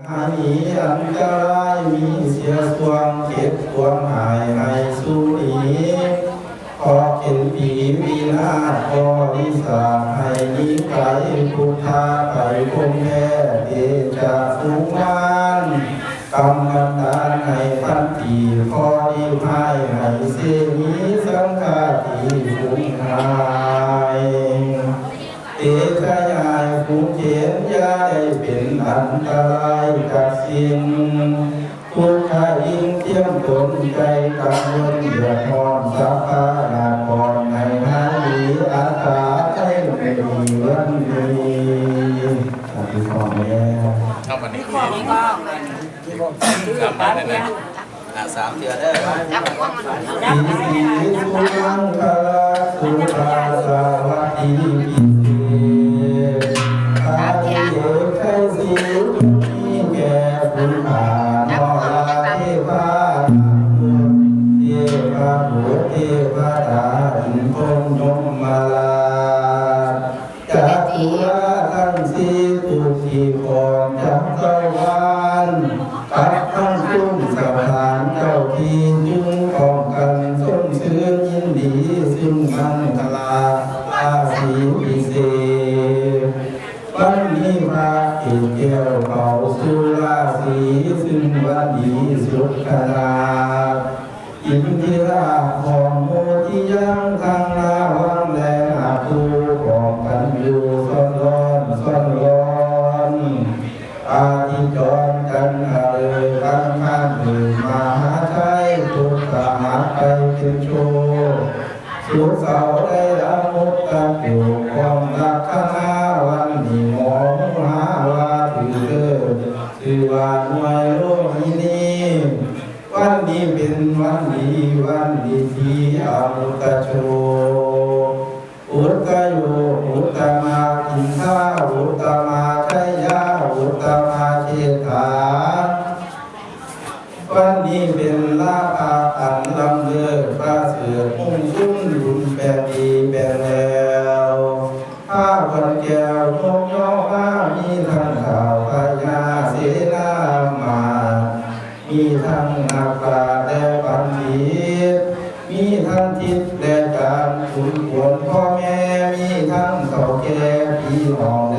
หาหนีอันตรายมีเสียสวงเก็บสวงหายให้สู้หนีขอเข็นผีวินาศขอวิสาให้นิไกพุทธาไปคงแท้เดชะสุมานกำลังดานให้พันตีขอดีพายให้เสนีสังฆาติภูมิหายเอกยายผู้เขียนยาได้เป็นอันตรายกับสิ่งผู้ขายิงเทียมตนใจกังวลเดือดร้อนสัพพะนาก่อนในหาดีอาตาใจไม่มีวันนี้อธิษฐานแล้วเข้ามานี่กลับมาเลยนะสามเดือนได้อิสิสุมังคลาสุราสวัสดีปิอาเยไคสีมีแก่บุญผ่านนอลาเทวาเทวาบุตรเทวดาอินทร์ยมมาลาจัตุราทั้งสี่ทุกที่พรจักรวาลปัดทั้งคุ้มสถานเจ้าที่จึงของกันส้มเชื้อยินดีซึ่งมันตลาอาศีพิเศษวันนี้พระเอกแก้วเขาสุราศีซึ่งวันดีสุดขนาดอินทิราของโมทิยังทางนาวังแลอาภูของกันอยู่ซ่อนร้อนซ่อนร้อนอาทิจรกันเลยข้างข้างหนึ่งมหาไทยทุกสหาไปเป็นโชสุขเสาได้ละมุตตะอยู่ความรักข้าวันนี้มองหาว่าถือเลิศถือว่าหน่วยโลกนี้วันนี้เป็นวันดีวันดีที่อมุตตะโชอุตตะโยอุตตมาอินทาอุตตมาชัยยาอุตตมาเชษฐาวันนี้เป็นลาภอันลำเลิศประเสริฐมุ่งชุ่มบุญแผ่ดีแผ่แล้วข้าวันแก้วยกย่อข้ามีทั้งข่าวพญาเสนามามีทั้งนาคาและปันติตมีทั้งทิพย์และการขุนขวนพ่อแม่มีทั้งเฒ่าแก่พี่น้อง